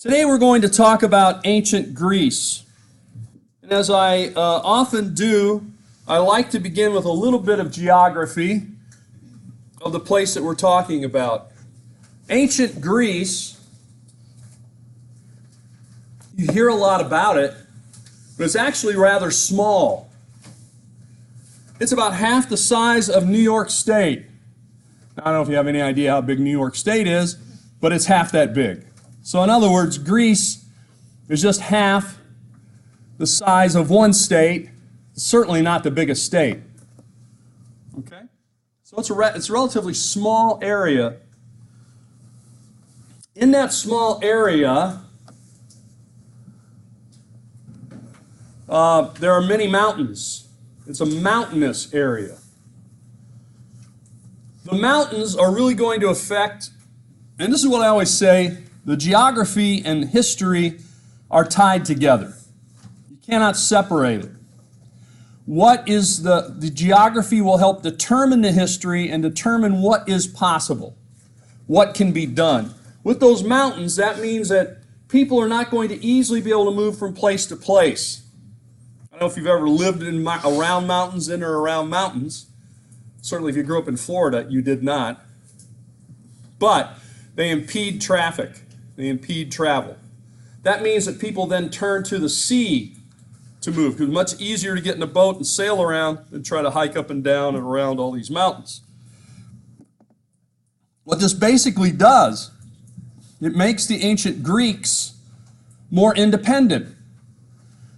Today we're going to talk about ancient Greece. And as I often do, I like to begin with a little bit of geography of the place that we're talking about. Ancient Greece, you hear a lot about it, but it's actually rather small. It's about half the size of New York State. Now, I don't know if you have any idea how big New York State is, but it's half that big. So in other words, Greece is just half the size of one state, certainly not the biggest state. Okay? So it's a relatively small area. In that small area, there are many mountains. It's a mountainous area. The mountains are really going to affect, and this is what I always say, the geography and history are tied together. You cannot separate it. What is the geography will help determine the history and determine what is possible, what can be done. With those mountains, that means that people are not going to easily be able to move from place to place. I don't know if you've ever lived around mountains, in or around mountains. Certainly if you grew up in Florida, you did not. But they impede traffic. They impede travel. That means that people then turn to the sea to move, because it's much easier to get in a boat and sail around than try to hike up and down and around all these mountains. What this basically does, it makes the ancient Greeks more independent.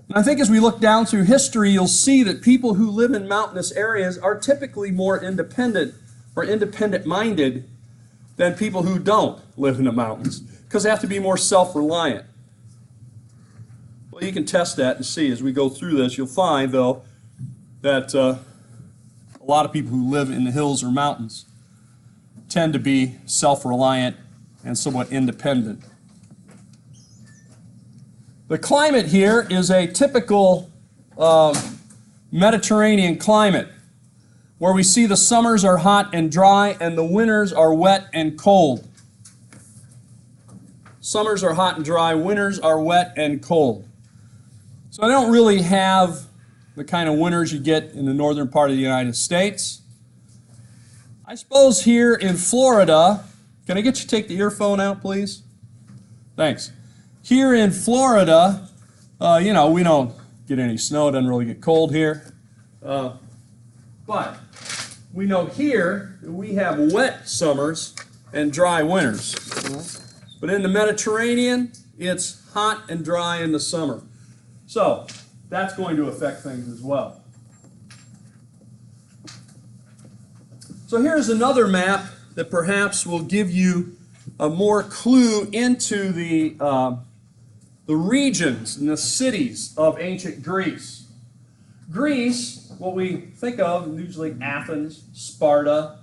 And I think as we look down through history, you'll see that people who live in mountainous areas are typically more independent or independent-minded than people who don't live in the mountains, because they have to be more self-reliant. Well, you can test that and see as we go through this. You'll find, though, that a lot of people who live in the hills or mountains tend to be self-reliant and somewhat independent. The climate here is a typical Mediterranean climate, where we see the summers are hot and dry and the winters are wet and cold. Summers are hot and dry, winters are wet and cold. So I don't really have the kind of winters you get in the northern part of the United States. I suppose here in Florida, can I get you to take the earphone out, please? Thanks. Here in Florida, we don't get any snow, it doesn't really get cold here. But we know here that we have wet summers and dry winters. But in the Mediterranean, it's hot and dry in the summer. So that's going to affect things as well. So here's another map that perhaps will give you a more clue into the regions and the cities of ancient Greece. Greece, what we think of, usually Athens, Sparta,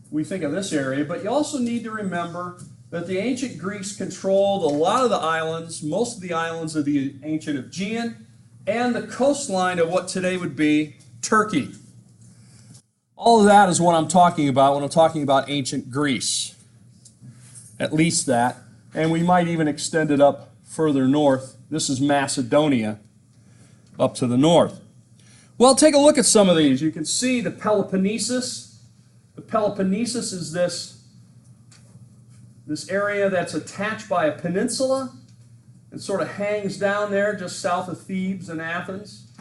we think of this area, but you also need to remember that the ancient Greeks controlled a lot of the islands, most of the islands of the ancient Aegean, and the coastline of what today would be Turkey. All of that is what I'm talking about when I'm talking about ancient Greece. At least that. And we might even extend it up further north. This is Macedonia, up to the north. Well, take a look at some of these. You can see the Peloponnesus. The Peloponnesus is this area that's attached by a peninsula. It sort of hangs down there just south of Thebes and Athens.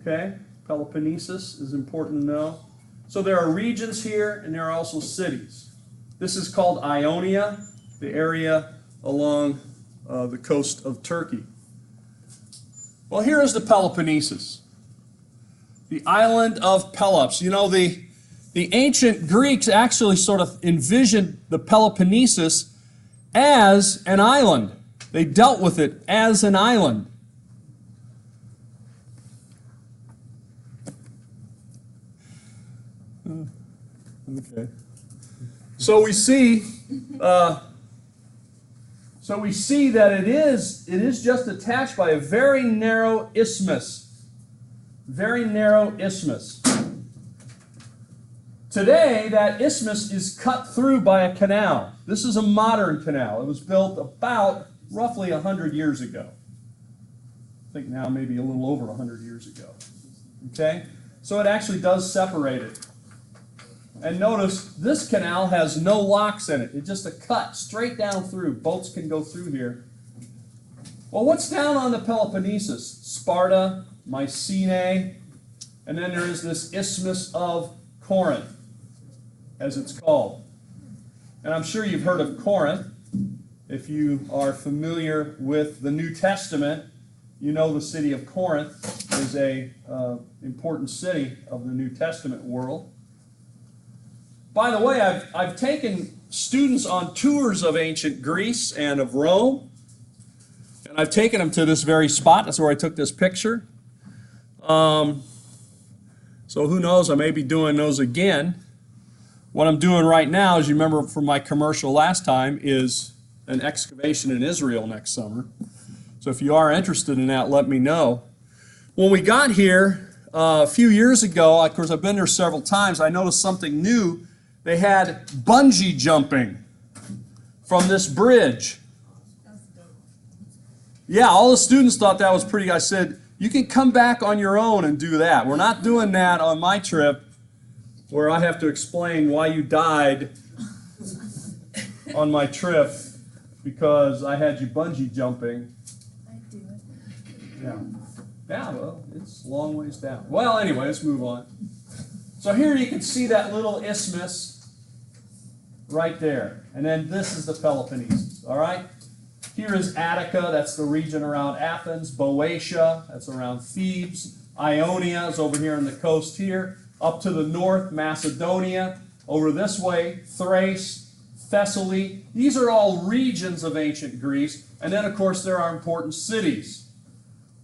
Okay, Peloponnesus is important to know. So there are regions here, and there are also cities. This is called Ionia, the area along the coast of Turkey. Well, here is the Peloponnesus, the island of Pelops. You know, the ancient Greeks actually sort of envisioned the Peloponnesus as an island. They dealt with it as an island. Okay. So we see that it is just attached by a very narrow isthmus. Very narrow isthmus. Today, that isthmus is cut through by a canal. This is a modern canal. It was built about roughly 100 years ago. I think now maybe a little over 100 years ago. Okay? So it actually does separate it. And notice this canal has no locks in it. It's just a cut straight down through. Boats can go through here. Well, what's down on the Peloponnesus? Sparta, Mycenae, and then there is this Isthmus of Corinth, as it's called. And I'm sure you've heard of Corinth. If you are familiar with the New Testament, you know the city of Corinth is a important city of the New Testament world. By the way, I've taken students on tours of ancient Greece and of Rome, and I've taken them to this very spot. That's where I took this picture. So who knows, I may be doing those again. What I'm doing right now, as you remember from my commercial last time, is an excavation in Israel next summer. So if you are interested in that, let me know. When we got here a few years ago, of course I've been there several times, I noticed something new. They had bungee jumping from this bridge. Yeah, all the students thought that was pretty. I said, you can come back on your own and do that. We're not doing that on my trip where I have to explain why you died on my trip because I had you bungee jumping. I do it. Yeah. Yeah, well, it's a long ways down. Well, anyway, let's move on. So here you can see that little isthmus right there. And then this is the Peloponnesus, all right? Here is Attica, that's the region around Athens. Boeotia, that's around Thebes. Ionia is over here on the coast here. Up to the north, Macedonia. Over this way, Thrace, Thessaly. These are all regions of ancient Greece. And then, of course, there are important cities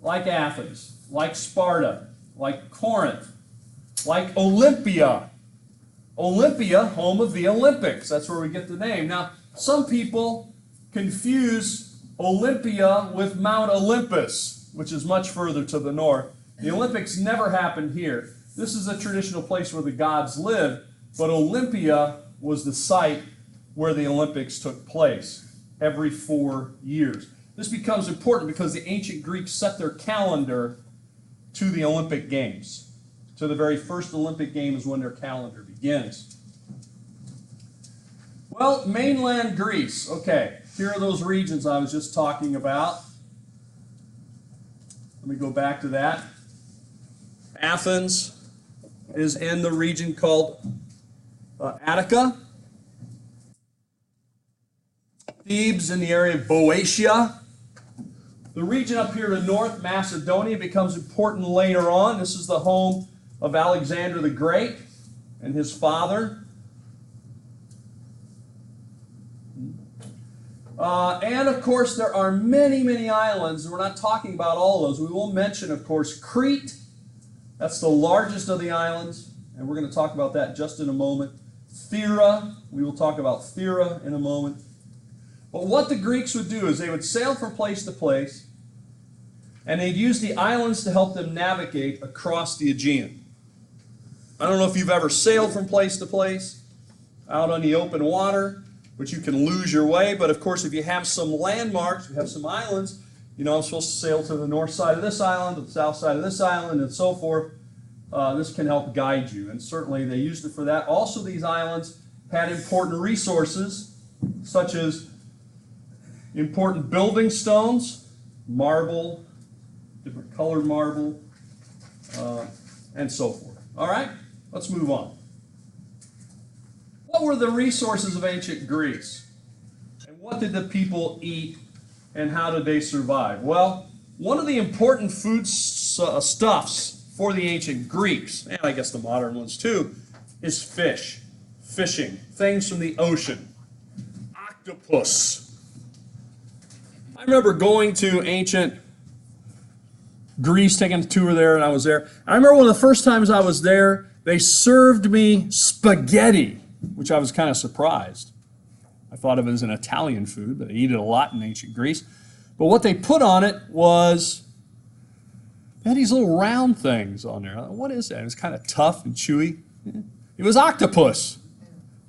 like Athens, like Sparta, like Corinth, like Olympia. Olympia, home of the Olympics. That's where we get the name. Now, some people confuse Olympia with Mount Olympus, which is much further to the north. The Olympics never happened here. This is a traditional place where the gods lived, but Olympia was the site where the Olympics took place every 4 years. This becomes important because the ancient Greeks set their calendar to the Olympic Games. To the very first Olympic Games when their calendar begins. Well, mainland Greece. Okay, here are those regions I was just talking about. Let me go back to that. Athens is in the region called Attica. Thebes in the area of Boeotia. The region up here to the north, Macedonia, becomes important later on. This is the home of Alexander the Great and his father. And of course, there are many, many islands. We're not talking about all of those. We will mention, of course, Crete. That's the largest of the islands, and we're going to talk about that just in a moment. Thera, we will talk about Thera in a moment. But what the Greeks would do is they would sail from place to place, and they'd use the islands to help them navigate across the Aegean. I don't know if you've ever sailed from place to place out on the open water, but you can lose your way. But of course, if you have some landmarks, you have some islands, you know, I'm supposed to sail to the north side of this island, to the south side of this island, and so forth. This can help guide you, and certainly they used it for that. Also, these islands had important resources, such as important building stones, marble, different colored marble, and so forth. All right, let's move on. What were the resources of ancient Greece? And what did the people eat, and how did they survive? Well, one of the important food stuffs for the ancient Greeks, and I guess the modern ones too, is fish. Fishing, things from the ocean. Octopus. I remember going to ancient Greece, taking a tour there, and I was there. I remember one of the first times I was there, they served me spaghetti, which I was kind of surprised. I thought of it as an Italian food, but they eat it a lot in ancient Greece. But what they put on it was, they had these little round things on there. What is that? It's kind of tough and chewy. It was octopus.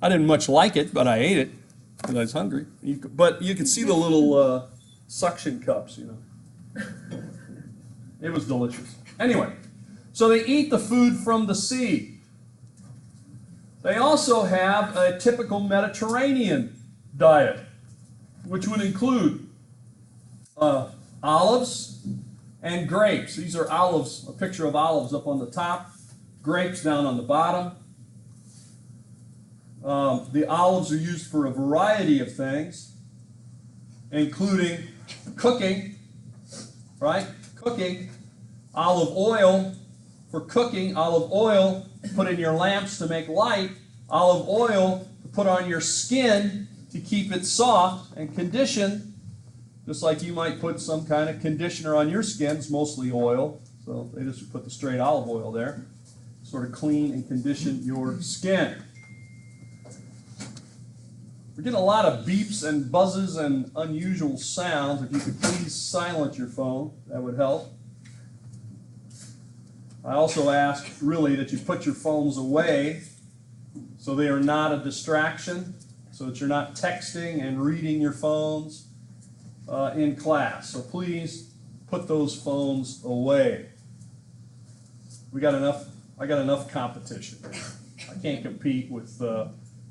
I didn't much like it, but I ate it because I was hungry. But you can see the little suction cups, you know. It was delicious. Anyway, so they eat the food from the sea. They also have a typical Mediterranean diet, which would include olives and grapes. These are olives, a picture of olives up on the top, grapes down on the bottom. The olives are used for a variety of things, including cooking, right? Cooking, olive oil for cooking, olive oil put in your lamps to make light, olive oil to put on your skin to keep it soft and conditioned, just like you might put some kind of conditioner on your skin. It's mostly oil, so they just put the straight olive oil there, sort of clean and condition your skin. We're getting a lot of beeps and buzzes and unusual sounds. If you could please silence your phone, that would help. I also ask, really, that you put your phones away so they are not a distraction, so that you're not texting and reading your phones in class. So please put those phones away. I got enough competition. I can't compete with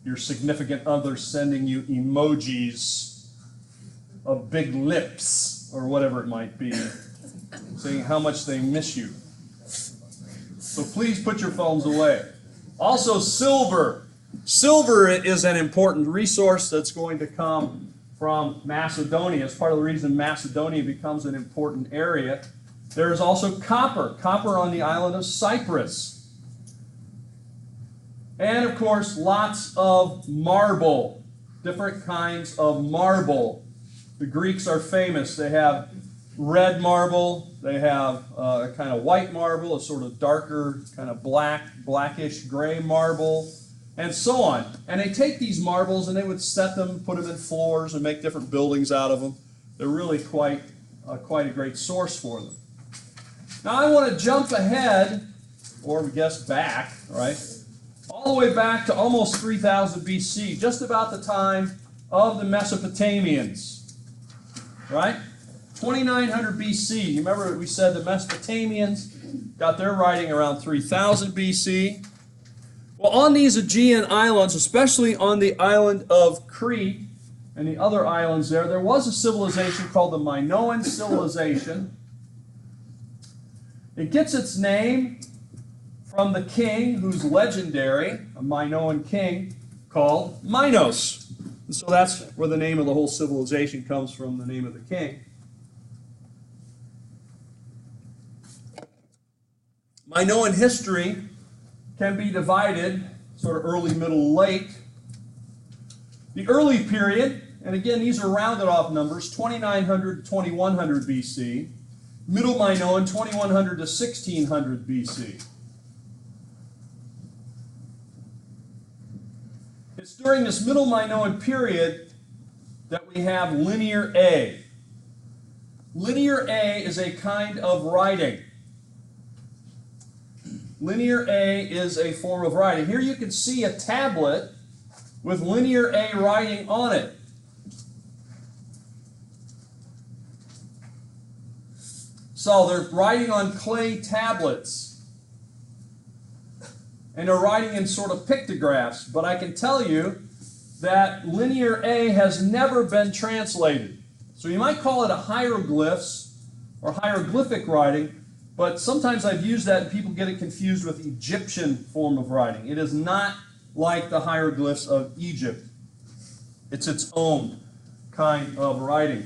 your significant other sending you emojis of big lips or whatever it might be, saying how much they miss you. So please put your phones away. Also, silver. Silver is an important resource that's going to come from Macedonia. It's part of the reason Macedonia becomes an important area. There is also copper. Copper on the island of Cyprus. And, of course, lots of marble, different kinds of marble. The Greeks are famous. They have red marble. They have a kind of white marble, a sort of darker, kind of blackish gray marble, and so on. And they take these marbles and they would set them, put them in floors, and make different buildings out of them. They're really quite a great source for them. Now, I want to jump ahead, or I guess back, right? All the way back to almost 3000 BC, just about the time of the Mesopotamians, right? 2900 BC. You remember we said the Mesopotamians got their writing around 3000 BC. Well, on these Aegean islands, especially on the island of Crete and the other islands there was a civilization called the Minoan civilization. It gets its name from the king who's legendary, a Minoan king called Minos. And so that's where the name of the whole civilization comes from, the name of the king. Minoan history can be divided sort of early, middle, late. The early period, and again these are rounded off numbers, 2900 to 2100 BC. Middle Minoan, 2100 to 1600 BC. It's during this Middle Minoan period that we have Linear A. Linear A is a kind of writing. Linear A is a form of writing. Here you can see a tablet with Linear A writing on it. So they're writing on clay tablets. And they're writing in sort of pictographs. But I can tell you that Linear A has never been translated. So you might call it a hieroglyphs or hieroglyphic writing, but sometimes I've used that and people get it confused with Egyptian form of writing. It is not like the hieroglyphs of Egypt. It's its own kind of writing.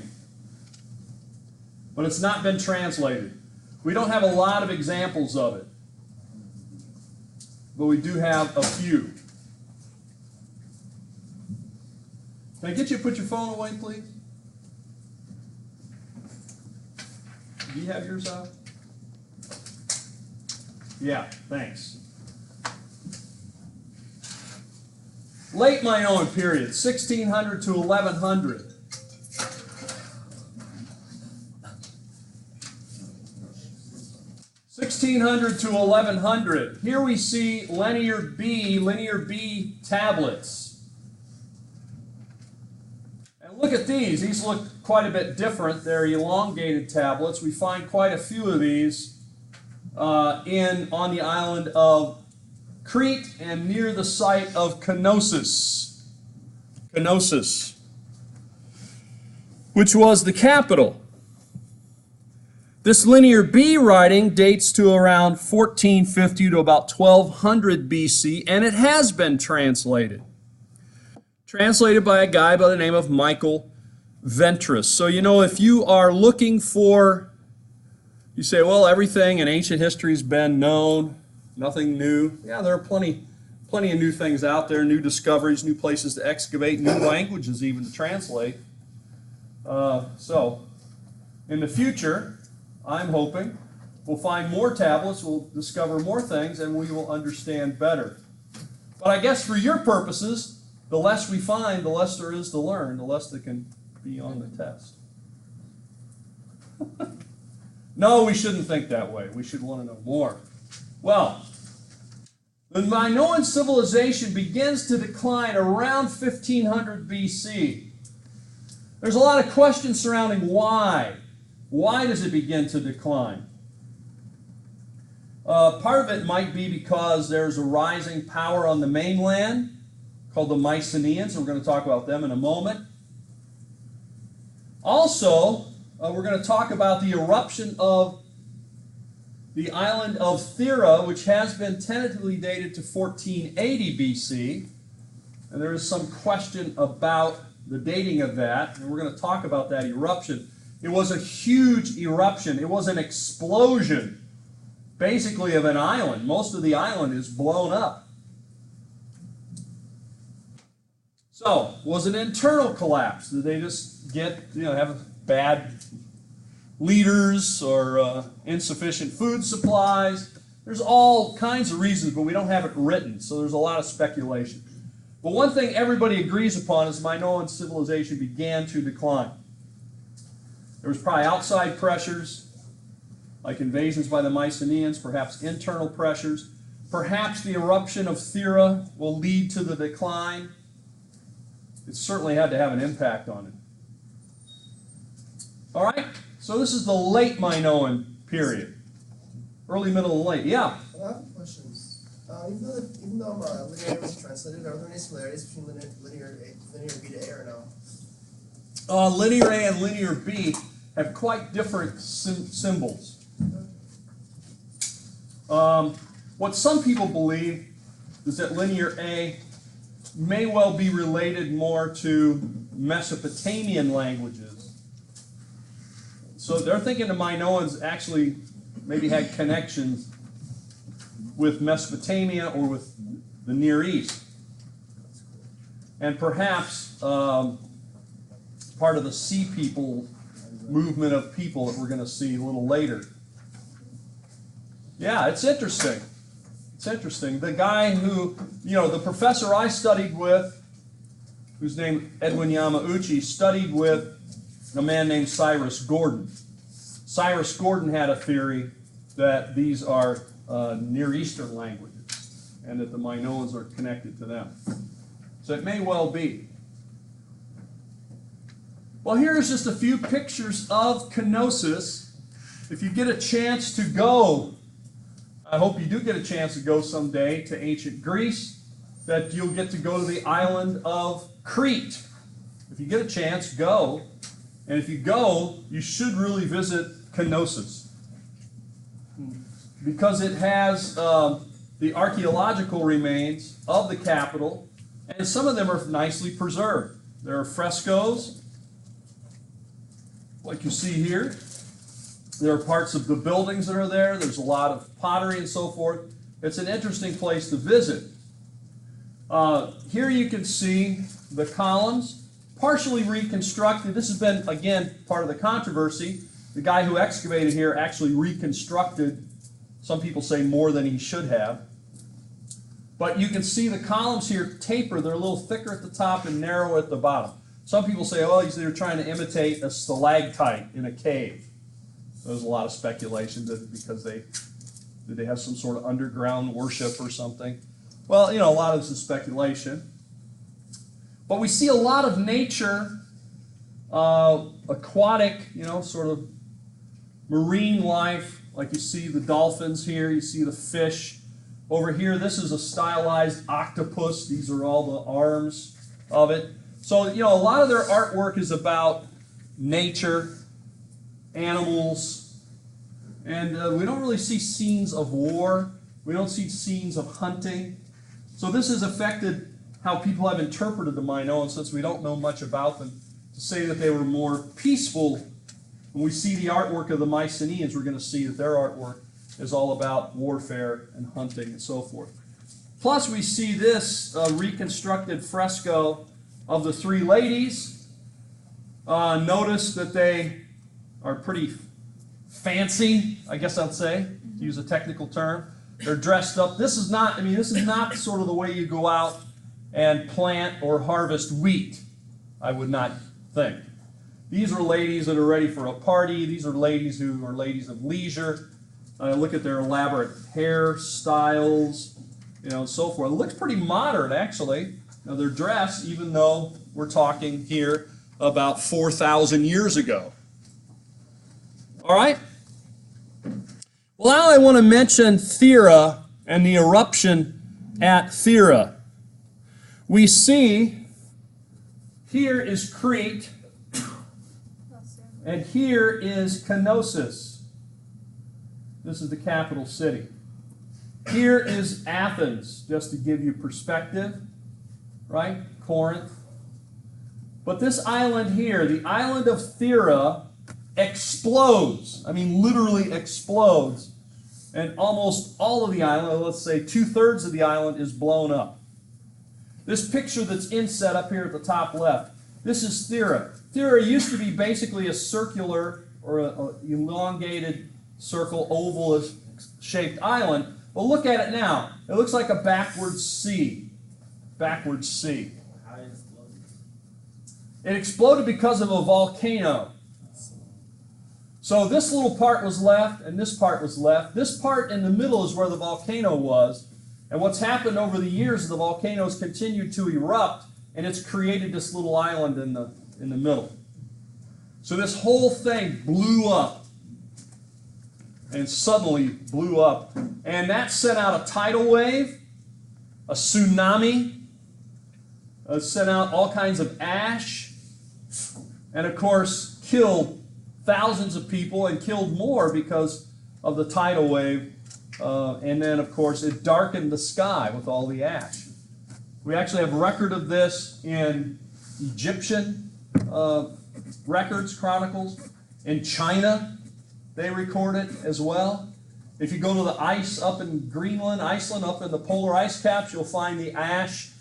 But it's not been translated. We don't have a lot of examples of it, but we do have a few. Can I get you to put your phone away, please? Do you have yours out? Yeah, thanks. Late Minoan period, 1600 to 1100. 1600 to 1100. Here we see Linear B tablets. And look at these. These look quite a bit different. They're elongated tablets. We find quite a few of these on the island of Crete and near the site of Knossos. Knossos, which was the capital. This Linear B writing dates to around 1450 to about 1200 BC, and it has been translated. Translated by a guy by the name of Michael Ventris. So, you know, if you are looking for, you say, well, everything in ancient history has been known, nothing new. Yeah, there are plenty of new things out there, new discoveries, new places to excavate, new languages even to translate. So, in the future, I'm hoping we'll find more tablets, we'll discover more things, and we will understand better. But I guess for your purposes, the less we find, the less there is to learn, the less that can be on the test. No, we shouldn't think that way. We should want to know more. Well, the Minoan civilization begins to decline around 1500 BC. There's a lot of questions surrounding why. Why does it begin to decline? Part of it might be because there's a rising power on the mainland called the Mycenaeans. We're going to talk about them in a moment. Also, we're going to talk about the eruption of the island of Thera, which has been tentatively dated to 1480 BC. And there is some question about the dating of that, and we're going to talk about that eruption. It was a huge eruption. It was an explosion, basically, of an island. Most of the island is blown up. So, was it an internal collapse? Did they just have bad leaders or insufficient food supplies? There's all kinds of reasons, but we don't have it written, so there's a lot of speculation. But one thing everybody agrees upon is Minoan civilization began to decline. There was probably outside pressures, like invasions by the Mycenaeans, perhaps internal pressures. Perhaps the eruption of Thera will lead to the decline. It certainly had to have an impact on it. All right, so this is the late Minoan period. Early, middle, and late. Yeah? I have questions. Even though linear was translated, are there any similarities between linear B to A or no? Linear A and linear B have quite different symbols. What some people believe is that linear A may well be related more to Mesopotamian languages. So they're thinking the Minoans actually maybe had connections with Mesopotamia or with the Near East. And perhaps part of the Sea People movement of people that we're going to see a little later. Yeah, it's interesting. It's interesting. The guy who, the professor I studied with, who's named Edwin Yamauchi, studied with a man named Cyrus Gordon. Cyrus Gordon had a theory that these are Near Eastern languages and that the Minoans are connected to them. So it may well be. Well, here's just a few pictures of Knossos. If you get a chance to go, I hope you do get a chance to go someday to ancient Greece, that you'll get to go to the island of Crete. If you get a chance, go. And if you go, you should really visit Knossos, because it has the archaeological remains of the capital, and some of them are nicely preserved. There are frescoes, like you see here. There are parts of the buildings that are there. There's a lot of pottery and so forth. It's an interesting place to visit. Here you can see the columns, partially reconstructed. This has been, again, part of the controversy. The guy who excavated here actually reconstructed, some people say more than he should have. But you can see the columns here taper. They're a little thicker at the top and narrower at the bottom. Some people say, oh, they're trying to imitate a stalactite in a cave. There's a lot of speculation that because they Did they have some sort of underground worship or something? Well, a lot of this is speculation. But we see a lot of nature, aquatic, sort of marine life. Like you see the dolphins here, you see the fish. Over here, this is a stylized octopus. These are all the arms of it. So, a lot of their artwork is about nature, animals, and we don't really see scenes of war. We don't see scenes of hunting. So this has affected how people have interpreted the Minoans, since we don't know much about them, to say that they were more peaceful. When we see the artwork of the Mycenaeans, we're going to see that their artwork is all about warfare and hunting and so forth. Plus, we see this reconstructed fresco of the three ladies. Notice that they are pretty fancy, I guess I'd say, to use a technical term. They're dressed up. This is not sort of the way you go out and plant or harvest wheat, I would not think. These are ladies that are ready for a party. These are ladies who are ladies of leisure. Look at their elaborate hairstyles, and so forth. It looks pretty modern, actually. Their dress, even though we're talking here about 4,000 years ago. All right? Well, now I want to mention Thera and the eruption at Thera. We see here is Crete, and here is Knossos. This is the capital city. Here is Athens, just to give you perspective, right? Corinth. But this island here, the island of Thera, explodes. I mean, literally explodes. And almost all of the island, let's say 2/3 of the island, is blown up. This picture that's inset up here at the top left, this is Thera. Thera used to be basically a circular or a elongated circle, oval shaped island. But look at it now. It looks like a backwards C. Backwards C. How did it explode? It exploded because of a volcano. So this little part was left, and this part was left. This part in the middle is where the volcano was. And what's happened over the years, the volcanoes continued to erupt, and it's created this little island in the middle. So this whole thing blew up, and suddenly blew up. And that sent out a tidal wave, a tsunami, sent out all kinds of ash, and of course killed thousands of people and killed more because of the tidal wave. And then, of course, it darkened the sky with all the ash. We actually have record of this in Egyptian records, chronicles. In China, they record it as well. If you go to the ice up in Greenland, Iceland, up in the polar ice caps, you'll find the ash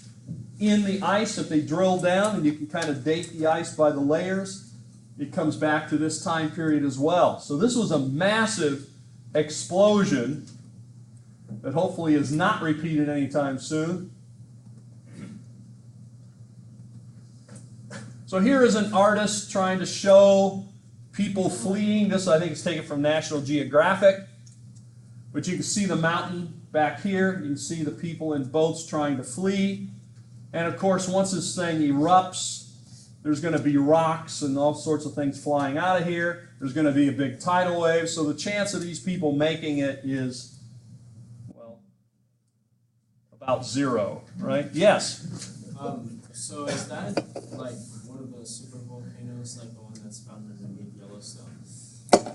in the ice. If they drill down, and you can kind of date the ice by the layers, it comes back to this time period as well. So this was a massive explosion that hopefully is not repeated anytime soon. So here is an artist trying to show people fleeing. This, I think, is taken from National Geographic. But you can see the mountain back here. You can see the people in boats trying to flee. And of course, once this thing erupts, there's going to be rocks and all sorts of things flying out of here. There's going to be a big tidal wave. So the chance of these people making it is, well, about zero, right? Yes? So is that like one of the super volcanoes, like the one that's found underneath Yellowstone?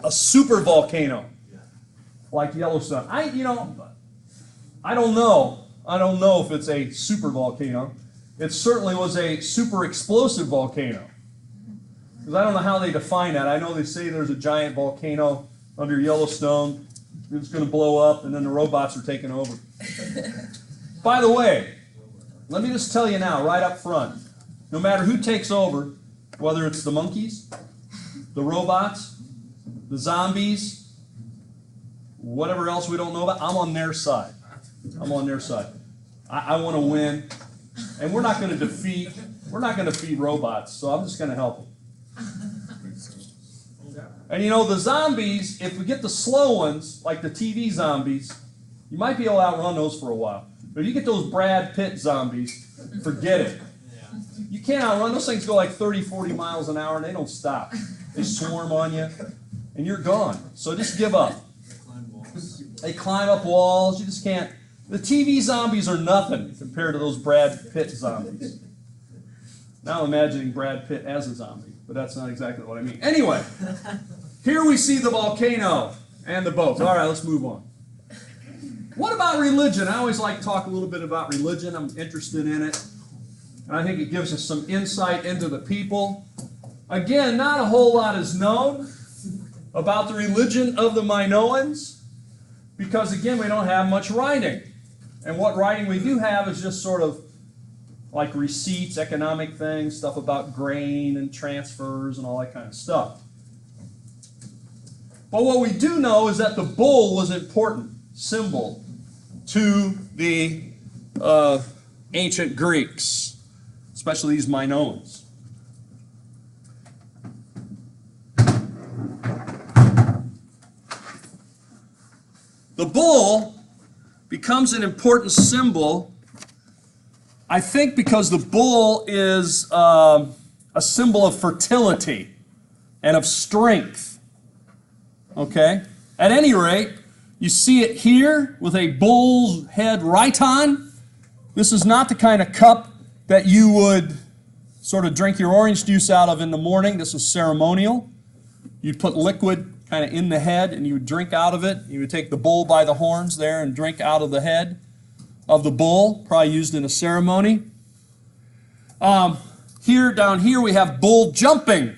A super volcano, Yeah. like Yellowstone. I don't know. I don't know if it's a super volcano. It certainly was a super explosive volcano. Because I don't know how they define that. I know they say there's a giant volcano under Yellowstone. It's going to blow up, and then the robots are taking over. By the way, let me just tell you now, right up front, no matter who takes over, whether it's the monkeys, the robots, the zombies, whatever else we don't know about, I'm on their side. I'm on their side. I want to win. And we're not going to defeat robots, so I'm just going to help them. And you know, the zombies, if we get the slow ones, like the TV zombies, you might be able to outrun those for a while. But if you get those Brad Pitt zombies, forget it. Yeah. You can't outrun. Those things go like 30, 40 miles an hour and they don't stop. They swarm on you and you're gone. So just give up. Climb walls. They climb up walls. You just can't. The TV zombies are nothing compared to those Brad Pitt zombies. Now I'm imagining Brad Pitt as a zombie, but that's not exactly what I mean. Anyway, here we see the volcano and the boats. All right, let's move on. What about religion? I always like to talk a little bit about religion. I'm interested in it. And I think it gives us some insight into the people. Again, not a whole lot is known about the religion of the Minoans because, again, we don't have much writing. And what writing we do have is just sort of like receipts, economic things, stuff about grain and transfers and all that kind of stuff. But what we do know is that the bull was an important symbol to the ancient Greeks, especially these Minoans. The bull becomes an important symbol, I think, because the bull is a symbol of fertility and of strength. Okay? At any rate, you see it here with a bull's head right on. This is not the kind of cup that you would sort of drink your orange juice out of in the morning. This is ceremonial. You'd put liquid kind of in the head and you would drink out of it. You would take the bull by the horns there and drink out of the head of the bull, probably used in a ceremony. Down here we have bull jumping,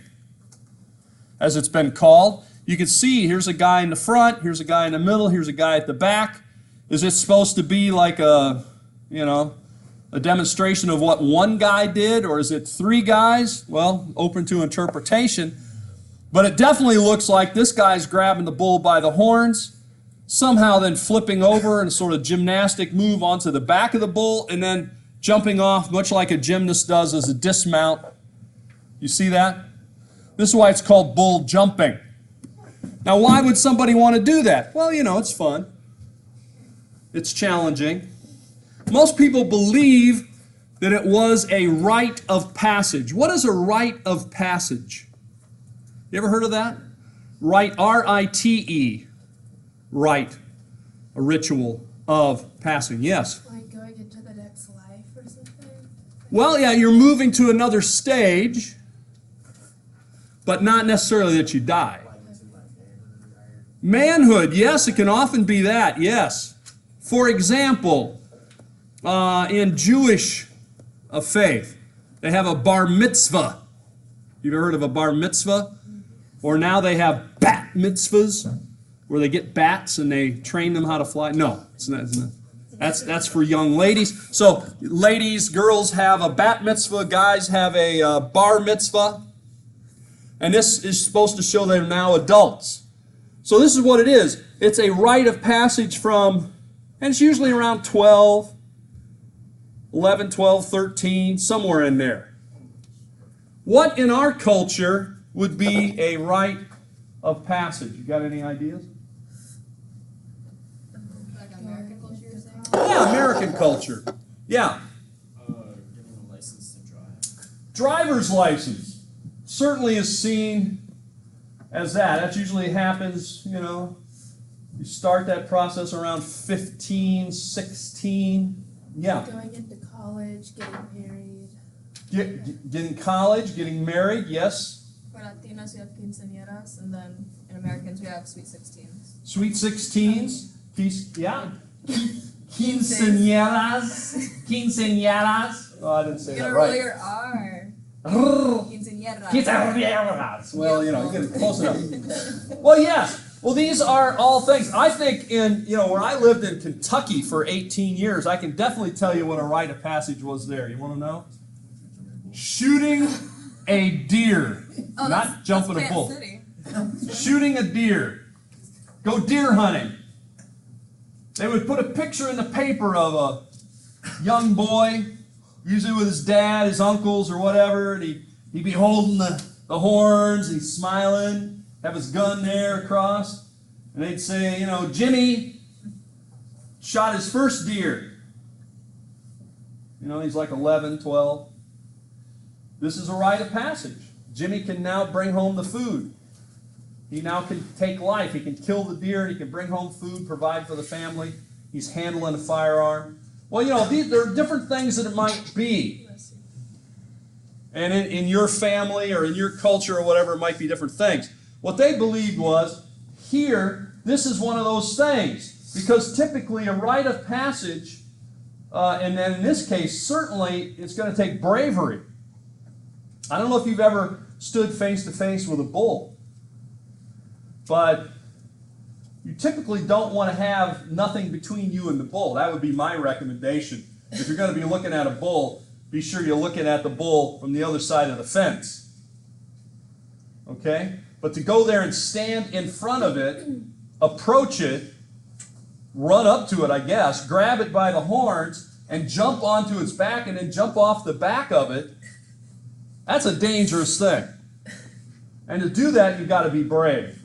as it's been called. You can see here's a guy in the front, here's a guy in the middle, here's a guy at the back. Is it supposed to be like a demonstration of what one guy did, or is it three guys? Well, open to interpretation. But it definitely looks like this guy's grabbing the bull by the horns, somehow then flipping over in a sort of gymnastic move onto the back of the bull, and then jumping off, much like a gymnast does as a dismount. You see that? This is why it's called bull jumping. Now, why would somebody want to do that? Well, it's fun. It's challenging. Most people believe that it was a rite of passage. What is a rite of passage? You ever heard of that? Rite, R-I-T-E. Rite, a ritual of passing. Yes? Like going into the next life or something? Well, yeah, you're moving to another stage, but not necessarily that you die. Manhood, yes, it can often be that, yes. For example, in Jewish faith, they have a bar mitzvah. You've ever heard of a bar mitzvah? Or now they have bat mitzvahs, where they get bats and they train them how to fly. No, it's not. That's for young ladies. So ladies, girls have a bat mitzvah, guys have a bar mitzvah. And this is supposed to show they're now adults. So this is what it is. It's a rite of passage from, and it's usually around 12, 11, 12, 13, somewhere in there. What in our culture would be a rite of passage? You got any ideas? Like American culture, you're saying? Yeah, American culture. Yeah. Getting a license to drive. Driver's license certainly is seen as that. That usually happens, you start that process around 15, 16. Yeah. Going into college, getting married. Getting college, getting married, yes. For Latinas, we have quinceañeras, and then in Americans, we have sweet 16s. Sweet 16s. Yeah. Quinceañeras. Quinceañeras. Oh, I didn't say You that gotta roll right. your R. Quinceañeras. Quinceañeras. Well, you get close enough. Well, yes. Well, these are all things. I think where I lived in Kentucky for 18 years, I can definitely tell you what a rite of passage was there. You want to know? Shooting a deer. Oh, Not jumping that's a bull. Kansas City. Shooting a deer. Go deer hunting. They would put a picture in the paper of a young boy, usually with his dad, his uncles, or whatever, and he'd be holding the horns, and he's smiling, have his gun there across, and they'd say, you know, Jimmy shot his first deer. You know, he's like 11, 12. This is a rite of passage. Jimmy can now bring home the food. He now can take life. He can kill the deer, and he can bring home food, provide for the family. He's handling a firearm. Well, you know, there are different things that it might be. And in your family or in your culture or whatever, it might be different things. What they believed was, here, this is one of those things. Because typically a rite of passage, and then in this case, certainly, it's going to take bravery. I don't know if you've ever stood face to face with a bull, but you typically don't want to have nothing between you and the bull. That would be my recommendation. If you're going to be looking at a bull, be sure you're looking at the bull from the other side of the fence. Okay? But to go there and stand in front of it, approach it, run up to it, I guess, grab it by the horns, and jump onto its back and then jump off the back of it, that's a dangerous thing. And to do that, you've got to be brave.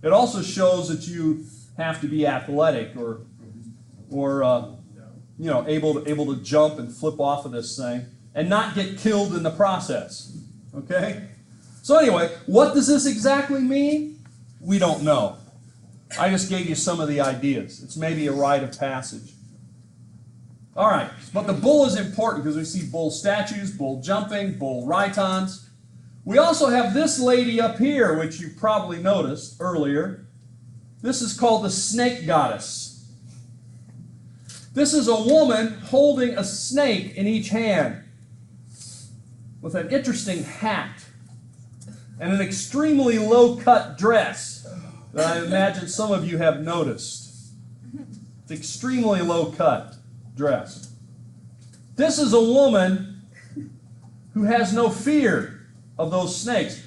It also shows that you have to be athletic or able to jump and flip off of this thing and not get killed in the process. Okay? So anyway, what does this exactly mean? We don't know. I just gave you some of the ideas. It's maybe a rite of passage. All right, but the bull is important because we see bull statues, bull jumping, bull rhytons. We also have this lady up here, which you probably noticed earlier. This is called the snake goddess. This is a woman holding a snake in each hand with an interesting hat and an extremely low-cut dress that I imagine some of you have noticed. It's extremely low-cut dress. This is a woman who has no fear of those snakes.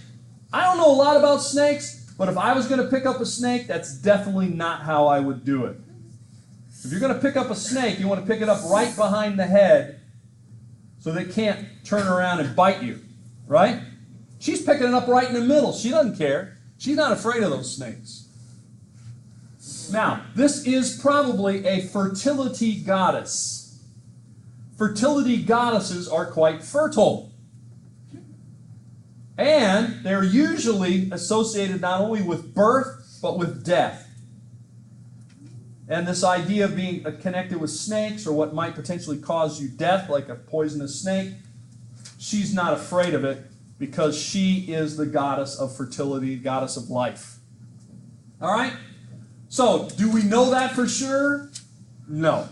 I don't know a lot about snakes, but if I was going to pick up a snake, that's definitely not how I would do it. If you're going to pick up a snake, you want to pick it up right behind the head so they can't turn around and bite you, right? She's picking it up right in the middle. She doesn't care. She's not afraid of those snakes. Now, this is probably a fertility goddess. Fertility goddesses are quite fertile. And they're usually associated not only with birth, but with death. And this idea of being connected with snakes or what might potentially cause you death, like a poisonous snake, she's not afraid of it because she is the goddess of fertility, goddess of life. All right? So, do we know that for sure? No.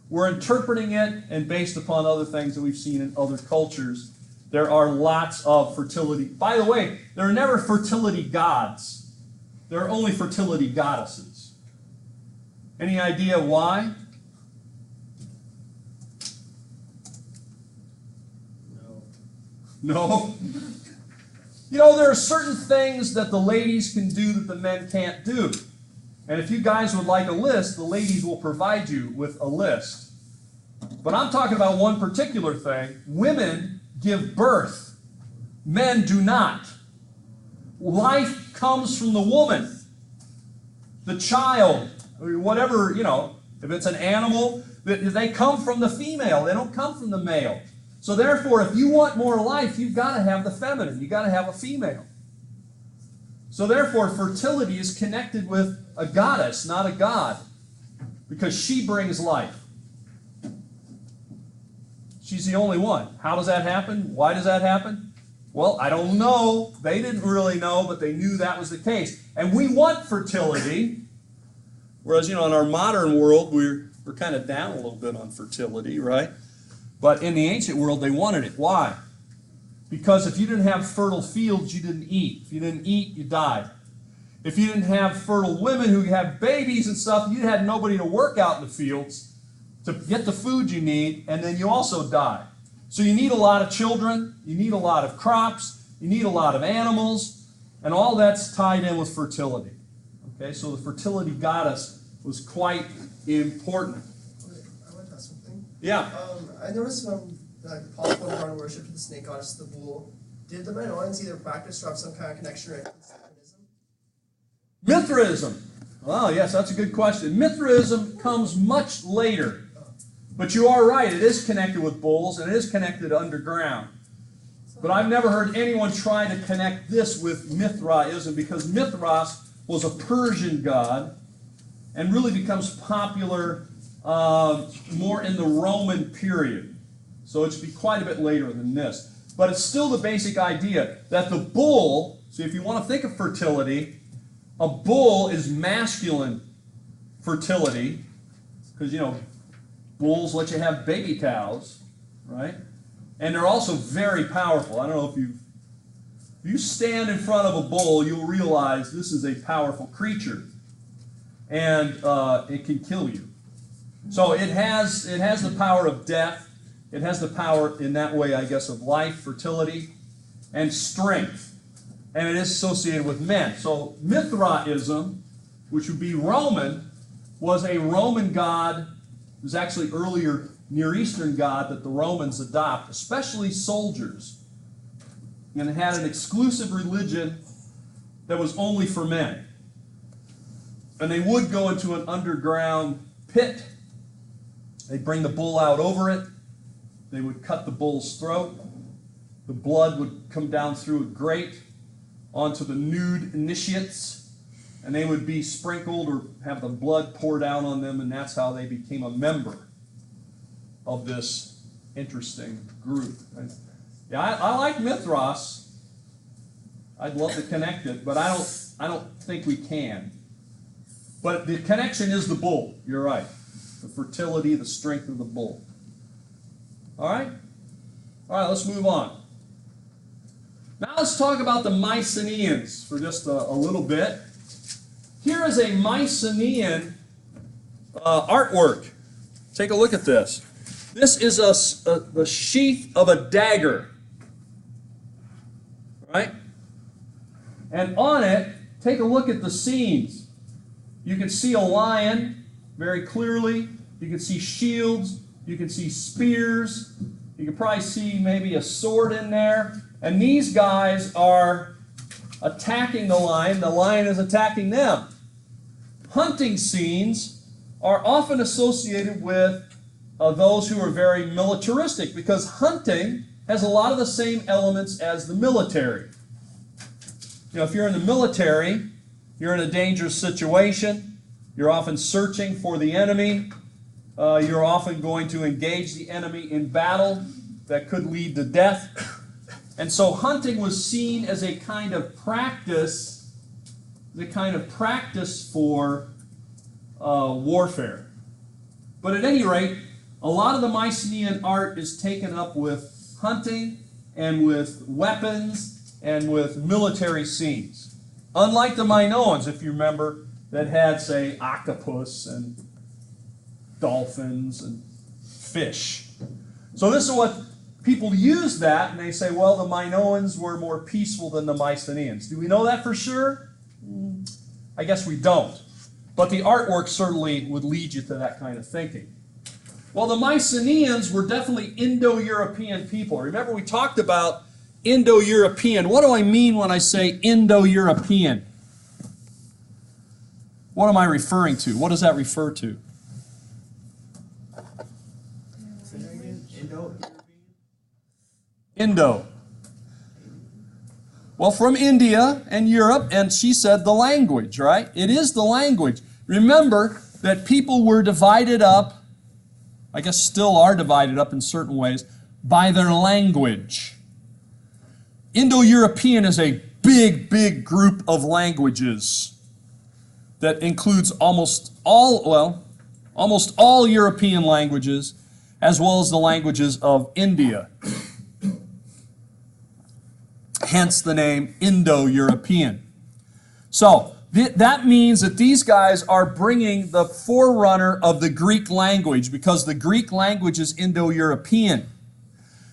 We're interpreting it, and based upon other things that we've seen in other cultures, there are lots of fertility. By the way, there are never fertility gods. There are only fertility goddesses. Any idea why? No? You know, there are certain things that the ladies can do that the men can't do. And if you guys would like a list, the ladies will provide you with a list. But I'm talking about one particular thing. Women give birth. Men do not. Life comes from the woman. The child, or whatever, you know, if it's an animal, they come from the female. They don't come from the male. So therefore, if you want more life, you've got to have the feminine. You've got to have a female. So therefore, fertility is connected with a goddess, not a god, because she brings life. She's the only one. How does that happen? Why does that happen? Well, I don't know. They didn't really know, but they knew that was the case. And we want fertility, whereas, you know, in our modern world, we're kind of down a little bit on fertility, right? But in the ancient world, they wanted it. Why? Because if you didn't have fertile fields, you didn't eat. If you didn't eat, you died. If you didn't have fertile women who have babies and stuff, you had nobody to work out in the fields to get the food you need, and then you also die. So you need a lot of children, you need a lot of crops, you need a lot of animals, and all that's tied in with fertility. Okay, so the fertility goddess was quite important. I want to ask something. Yeah. I noticed when Paul went on worship to the snake goddess, the bull, did the Minoans either practice or have some kind of connection or Satanism? Mithraism. Well, yes, that's a good question. Mithraism comes much later. But you are right, it is connected with bulls, and it is connected underground. But I've never heard anyone try to connect this with Mithraism, because Mithras was a Persian god and really becomes popular more in the Roman period. So it should be quite a bit later than this. But it's still the basic idea that the bull, so if you want to think of fertility, a bull is masculine fertility, because, you know, bulls let you have baby cows, right? And they're also very powerful. I don't know if you stand in front of a bull, you'll realize this is a powerful creature, and it can kill you. So it has the power of death. It has the power in that way, I guess, of life, fertility, and strength. And it is associated with men. So Mithraism, which would be Roman, was a Roman god. It was actually earlier Near Eastern god that the Romans adopt, especially soldiers. And it had an exclusive religion that was only for men. And they would go into an underground pit. They'd bring the bull out over it. They would cut the bull's throat. The blood would come down through a grate onto the nude initiates, and they would be sprinkled or have the blood poured out on them, and that's how they became a member of this interesting group. Yeah, I like Mithras. I'd love to connect it, but I don't think we can. But the connection is the bull. You're right. The fertility, the strength of the bull. All right? All right, let's move on. Now let's talk about the Mycenaeans for just a little bit. Here is a Mycenaean artwork. Take a look at this. This is the sheath of a dagger. Right? And on it, take a look at the scenes. You can see a lion very clearly. You can see shields. You can see spears. You can probably see maybe a sword in there. And these guys are attacking the lion. The lion is attacking them. Hunting scenes are often associated with those who are very militaristic, because hunting has a lot of the same elements as the military. You know, if you're in the military, you're in a dangerous situation. You're often searching for the enemy. You're often going to engage the enemy in battle that could lead to death. And so hunting was seen as a kind of practice, for warfare. But at any rate, a lot of the Mycenaean art is taken up with hunting and with weapons and with military scenes. Unlike the Minoans, if you remember, that had, say, octopus and dolphins and fish. So this is what people use that, and they say, well, the Minoans were more peaceful than the Mycenaeans. Do we know that for sure? I guess we don't. But the artwork certainly would lead you to that kind of thinking. Well, the Mycenaeans were definitely Indo-European people. Remember, we talked about Indo-European. What do I mean when I say Indo-European? What am I referring to? What does that refer to? Indo. Well, from India and Europe, and she said the language, right? It is the language. Remember that people were divided up, I guess still are divided up in certain ways, by their language. Indo-European is a big, big group of languages that includes almost all European languages, as well as the languages of India. Hence the name Indo-European. So that means that these guys are bringing the forerunner of the Greek language, because the Greek language is Indo-European.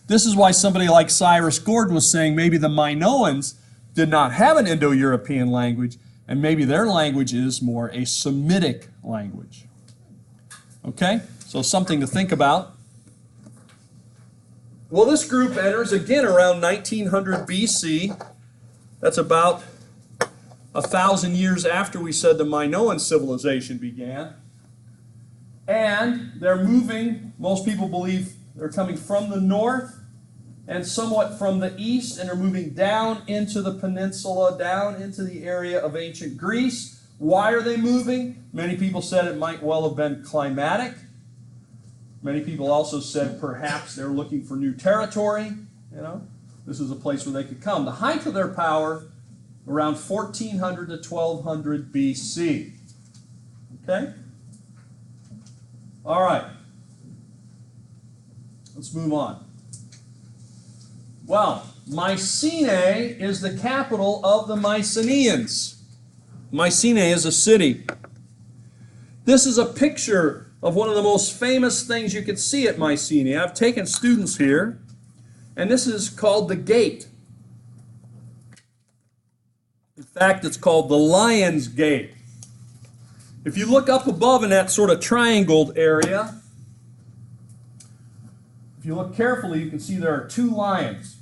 This is why somebody like Cyrus Gordon was saying maybe the Minoans did not have an Indo-European language, and maybe their language is more a Semitic language. Okay? So something to think about. Well, this group enters again around 1900 BC. That's about 1,000 years after we said the Minoan civilization began. And they're moving, most people believe they're coming from the north and somewhat from the east, and they're moving down into the peninsula, down into the area of ancient Greece. Why are they moving? Many people said it might well have been climatic. Many people also said perhaps they're looking for new territory. This is a place where they could come. The height of their power, around 1400 to 1200 BC. Okay? All right. Let's move on. Well, Mycenae is the capital of the Mycenaeans. Mycenae is a city. This is a picture of one of the most famous things you could see at Mycenae. I've taken students here, and this is called the Gate. In fact, it's called the Lion's Gate. If you look up above in that sort of triangled area, if you look carefully, you can see there are two lions.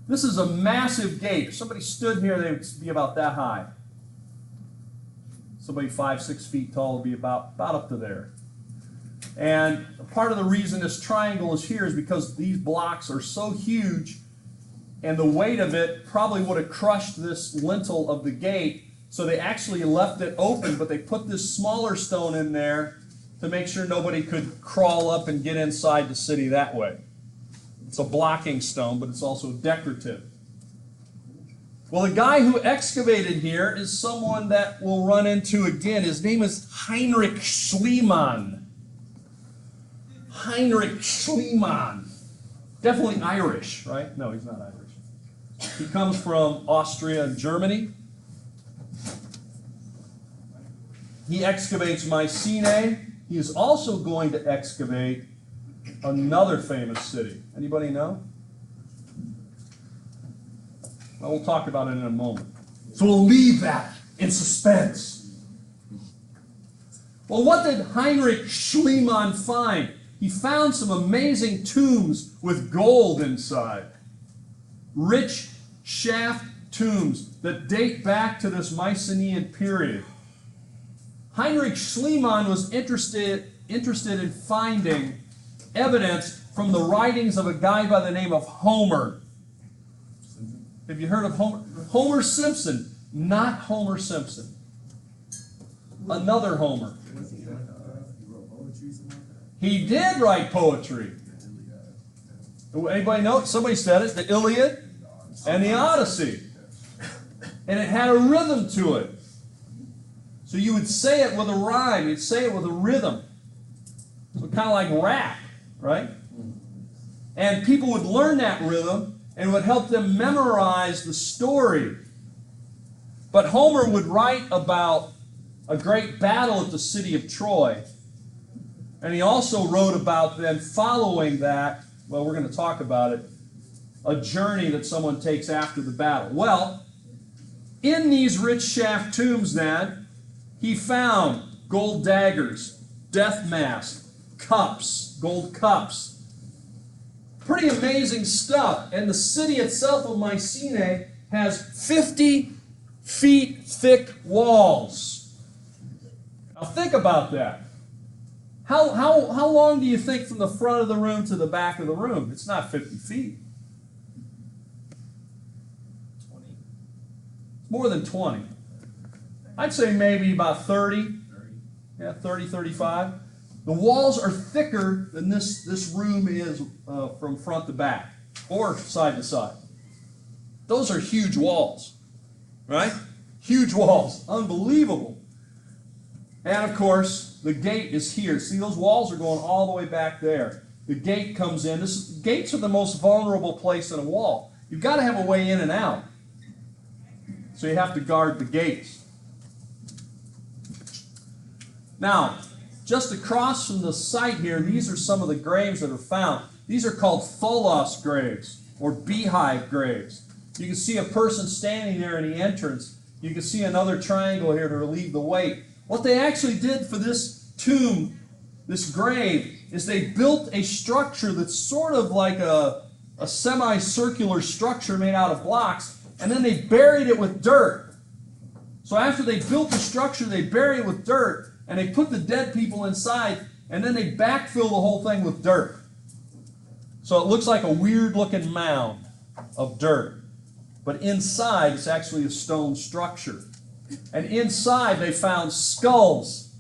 This is a massive gate. If somebody stood here, they would be about that high. Somebody 5-6 feet tall would be about up to there. And part of the reason this triangle is here is because these blocks are so huge, and the weight of it probably would have crushed this lintel of the gate. So they actually left it open, but they put this smaller stone in there to make sure nobody could crawl up and get inside the city that way. It's a blocking stone, but it's also decorative. Well, the guy who excavated here is someone that we'll run into again. His name is Heinrich Schliemann. Heinrich Schliemann. Definitely Irish, right? No, he's not Irish. He comes from Austria and Germany. He excavates Mycenae. He is also going to excavate another famous city. Anybody know? Well, we'll talk about it in a moment. So we'll leave that in suspense. Well, what did Heinrich Schliemann find? He found some amazing tombs with gold inside. Rich shaft tombs that date back to this Mycenaean period. Heinrich Schliemann was interested in finding evidence from the writings of a guy by the name of Homer. Have you heard of Homer? Homer Simpson, not Homer Simpson. Another Homer. He did write poetry. Anybody know? Somebody said it, the Iliad and the Odyssey. And it had a rhythm to it. So you would say it with a rhyme, you'd say it with a rhythm. So kind of like rap, right? And people would learn that rhythm and it would help them memorize the story. But Homer would write about a great battle at the city of Troy. And he also wrote about then following that, well, we're going to talk about it, a journey that someone takes after the battle. Well, in these rich shaft tombs then, he found gold daggers, death masks, cups, gold cups. Pretty amazing stuff. And the city itself of Mycenae has 50 feet thick walls. Now think about that. How long do you think from the front of the room to the back of the room? It's not 50 feet. 20. It's more than 20. I'd say maybe about 30. Yeah, 30, 35. The walls are thicker than this room is from front to back or side to side. Those are huge walls, right? Huge walls. Unbelievable. And of course, the gate is here. See, those walls are going all the way back there. The gate comes in. Gates are the most vulnerable place in a wall. You've got to have a way in and out. So you have to guard the gates. Now, just across from the site here, these are some of the graves that are found. These are called tholos graves, or beehive graves. You can see a person standing there in the entrance. You can see another triangle here to relieve the weight. What they actually did for this tomb, this grave, is they built a structure that's sort of like a semicircular structure made out of blocks, and then they buried it with dirt. So after they built the structure, they buried it with dirt, and they put the dead people inside, and then they backfill the whole thing with dirt. So it looks like a weird-looking mound of dirt. But inside, it's actually a stone structure. And inside, they found skulls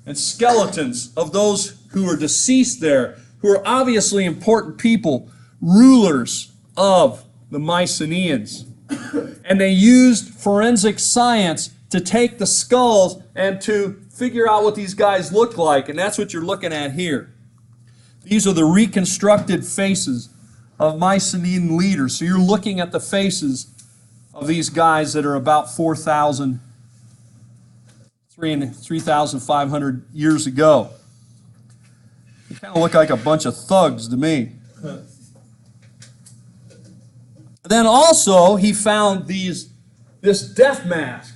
and skeletons of those who were deceased there, who are obviously important people, rulers of the Mycenaeans. And they used forensic science to take the skulls and to figure out what these guys look like. And that's what you're looking at here. These are the reconstructed faces of Mycenaean leaders. So you're looking at the faces of these guys that are about 3,500 years ago. They kind of look like a bunch of thugs to me. Then also he found this death mask.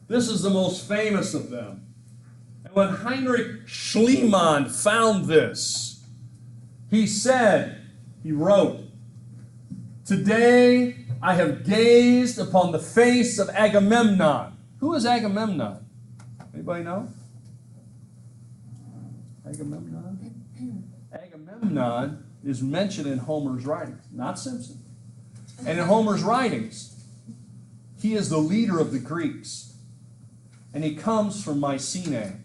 This is the most famous of them. And when Heinrich Schliemann found this, he wrote, "Today I have gazed upon the face of Agamemnon." Who is Agamemnon? Anybody know? Agamemnon? Agamemnon is mentioned in Homer's writings, not Simpson. And in Homer's writings, he is the leader of the Greeks. And he comes from Mycenae.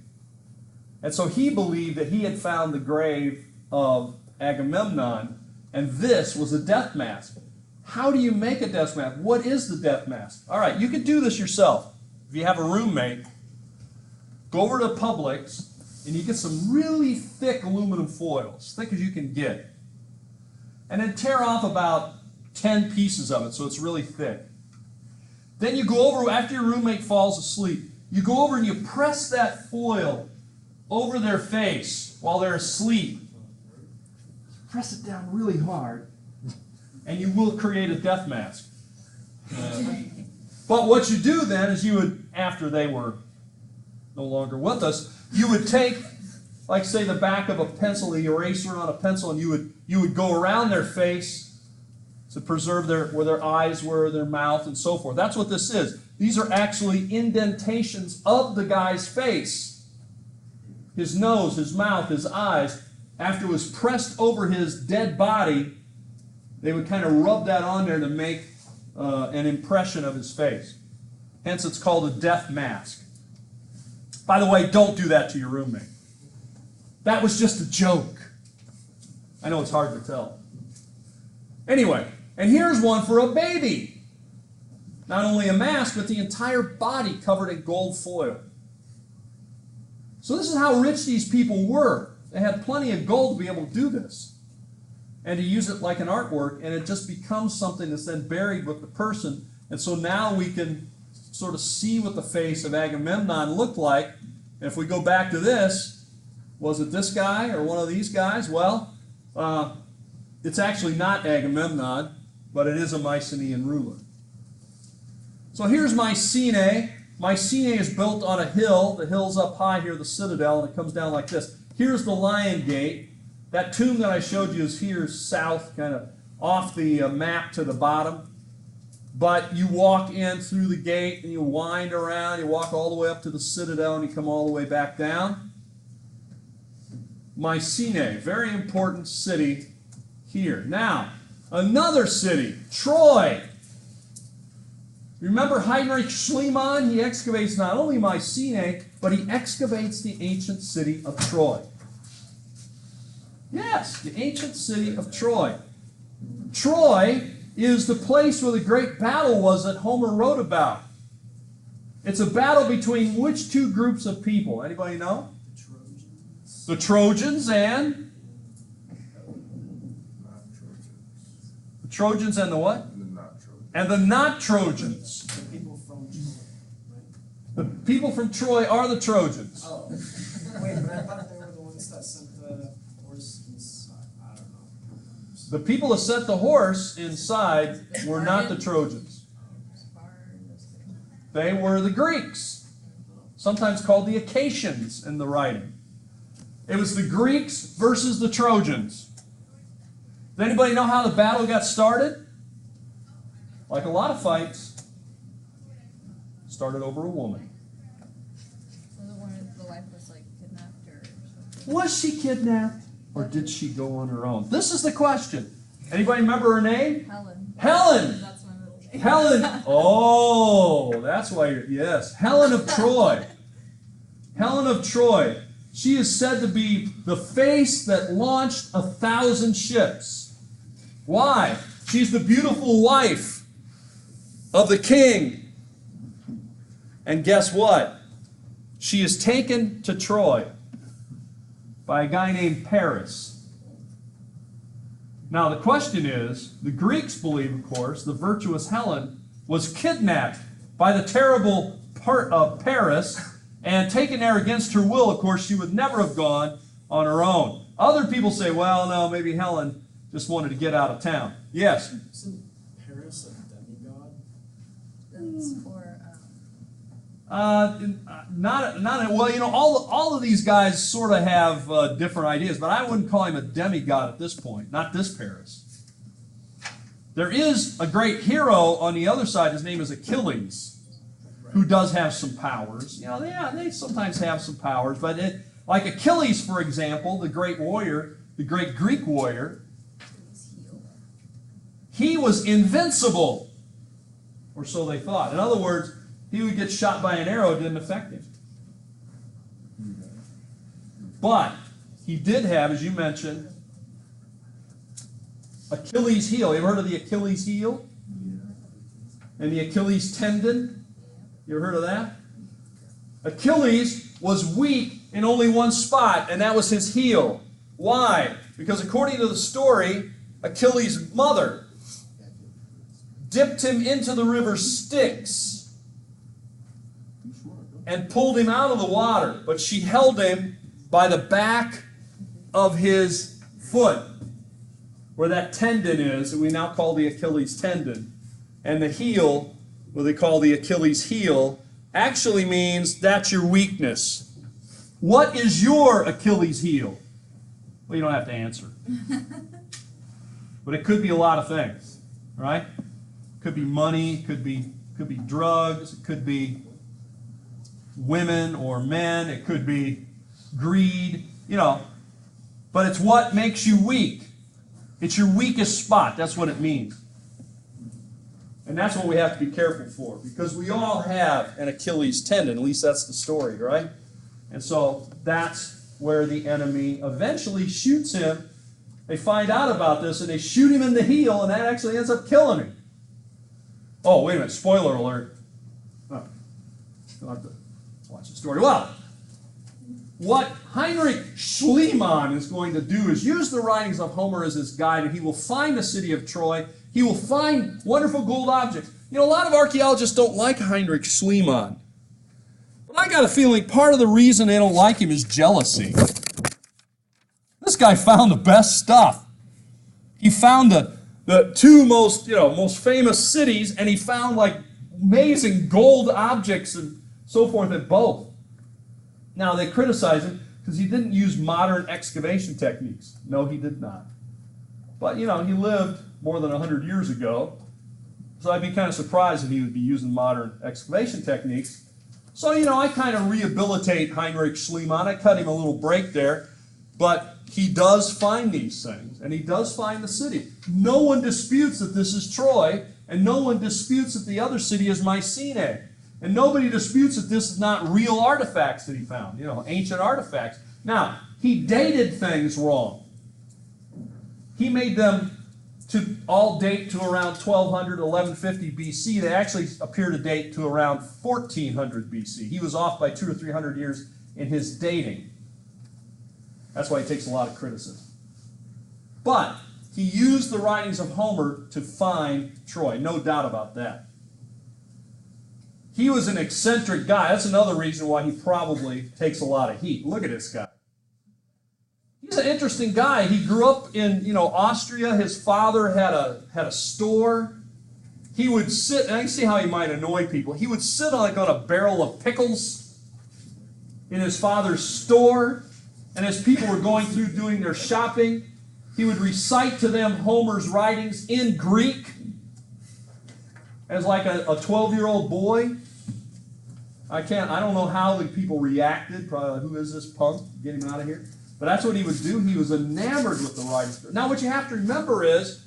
And so he believed that he had found the grave of Agamemnon, and this was a death mask. How do you make a death mask? What is the death mask? All right, you could do this yourself. If you have a roommate, go over to Publix, and you get some really thick aluminum foil, as thick as you can get. And then tear off about 10 pieces of it, so it's really thick. Then you go over, after your roommate falls asleep, you go over and you press that foil over their face while they're asleep. Press it down really hard, and you will create a death mask. But what you do then is you would, after they were no longer with us, you would take, like say the back of a pencil, the eraser on a pencil, and you would go around their face to preserve where their eyes were, their mouth, and so forth. That's what this is. These are actually indentations of the guy's face. His nose, his mouth, his eyes. After it was pressed over his dead body, they would kind of rub that on there to make an impression of his face. Hence, it's called a death mask. By the way, don't do that to your roommate. That was just a joke. I know it's hard to tell. Anyway, and here's one for a baby. Not only a mask, but the entire body covered in gold foil. So this is how rich these people were. They had plenty of gold to be able to do this and to use it like an artwork, and it just becomes something that's then buried with the person. And so now we can sort of see what the face of Agamemnon looked like. And if we go back to this, was it this guy or one of these guys? Well, it's actually not Agamemnon, but it is a Mycenaean ruler. So here's Mycenae. Mycenae is built on a hill. The hill's up high here, the citadel, and it comes down like this. Here's the Lion Gate. That tomb that I showed you is here south, kind of off the map to the bottom. But you walk in through the gate, and you wind around. You walk all the way up to the citadel, and you come all the way back down. Mycenae, very important city here. Now, another city, Troy. Remember Heinrich Schliemann? He excavates not only Mycenae, but he excavates the ancient city of Troy. Yes, the ancient city of Troy. Troy is the place where the great battle was that Homer wrote about. It's a battle between which two groups of people? Anybody know? The Trojans and? The Trojans and the what? And the not Trojans. The people from Troy, right? The people from Troy are the Trojans. Oh. Wait, but I thought they were the ones that sent the horse inside. I don't know. The people that sent the horse inside were not the Trojans. They were the Greeks, sometimes called the Achaeans in the writing. It was the Greeks versus the Trojans. Does anybody know how the battle got started? like a lot of fights, started over a woman. So the wife was like kidnapped or something. Was she kidnapped or did she go on her own? This is the question. Anybody remember her name? Helen. Helen! That's my middle name. Helen! Oh, that's why you're, yes. Helen of Troy. Helen of Troy. She is said to be the face that launched 1,000 ships. Why? She's the beautiful wife of the king. And guess what? She is taken to Troy by a guy named Paris. Now the question is, the Greeks believe, of course, the virtuous Helen was kidnapped by the terrible Paris and taken there against her will. Of course, she would never have gone on her own. Other people say, well, no, maybe Helen just wanted to get out of town. Yes? Isn't Paris a demigod? That's for Not well, you know, all of these guys sort of have different ideas, but I wouldn't call him a demigod at this point, not this Paris. There is a great hero on the other side, his name is Achilles, who does have some powers. You know, they sometimes have some powers, but like Achilles, for example, the great warrior, the great Greek warrior, he was invincible, or so they thought. In other words, he would get shot by an arrow, it didn't affect him. But he did have, as you mentioned, Achilles' heel. You ever heard of the Achilles' heel? And the Achilles tendon? You ever heard of that? Achilles was weak in only one spot, and that was his heel. Why? Because according to the story, Achilles' mother dipped him into the river Styx and pulled him out of the water, but she held him by the back of his foot, where that tendon is, that we now call the Achilles tendon. And the heel, what they call the Achilles heel, actually means that's your weakness. What is your Achilles heel? Well, you don't have to answer. But it could be a lot of things, right? Could be money, could be drugs, it could be women or men, it could be greed, you know. But it's what makes you weak. It's your weakest spot. That's what it means. And that's what we have to be careful for, because we all have an Achilles tendon. At least that's the story, right? And so that's where the enemy eventually shoots him. They find out about this and they shoot him in the heel, and that actually ends up killing him. Oh, wait a minute. Spoiler alert. Oh, you'll have to watch the story. Well, what Heinrich Schliemann is going to do is use the writings of Homer as his guide, and he will find the city of Troy. He will find wonderful gold objects. You know, a lot of archaeologists don't like Heinrich Schliemann. But I got a feeling part of the reason they don't like him is jealousy. This guy found the best stuff. He found the two most famous cities, and he found like amazing gold objects and so forth at both. Now, they criticize him because he didn't use modern excavation techniques. No, he did not. But, you know, he lived more than 100 years ago, so I'd be kind of surprised if he would be using modern excavation techniques. So, you know, I kind of rehabilitate Heinrich Schliemann. I cut him a little break there, but he does find these things, and he does find the city. No one disputes that this is Troy, and no one disputes that the other city is Mycenae. And nobody disputes that this is not real artifacts that he found, you know, ancient artifacts. Now, he dated things wrong. He made them to all date to around 1200, 1150 BC. They actually appear to date to around 1400 BC. He was off by 200 or 300 years in his dating. That's why he takes a lot of criticism. But he used the writings of Homer to find Troy, no doubt about that. He was an eccentric guy. That's another reason why he probably takes a lot of heat. Look at this guy. He's an interesting guy. He grew up in, you know, Austria. His father had a store. He would sit, and I can see how he might annoy people. He would sit on a barrel of pickles in his father's store, and as people were going through doing their shopping, he would recite to them Homer's writings in Greek. as like a 12-year-old boy. I don't know how the people reacted. Probably like, who is this punk? Get him out of here. But that's what he would do. He was enamored with the writing. Now what you have to remember is,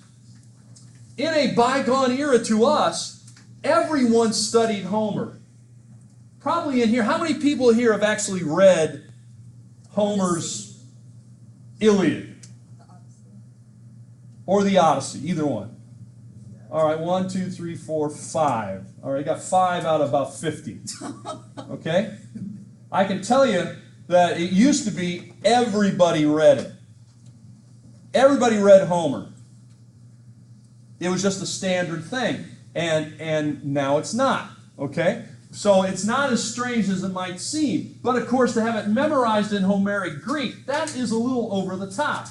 in a bygone era to us, everyone studied Homer. Probably in here, how many people here have actually read Homer's Iliad? Or the Odyssey, either one. All right, 1, 2, 3, 4, 5. All right, got 5 out of about 50. Okay? I can tell you that it used to be everybody read it. Everybody read Homer. It was just a standard thing. And now it's not. Okay? So it's not as strange as it might seem. But of course, to have it memorized in Homeric Greek, that is a little over the top.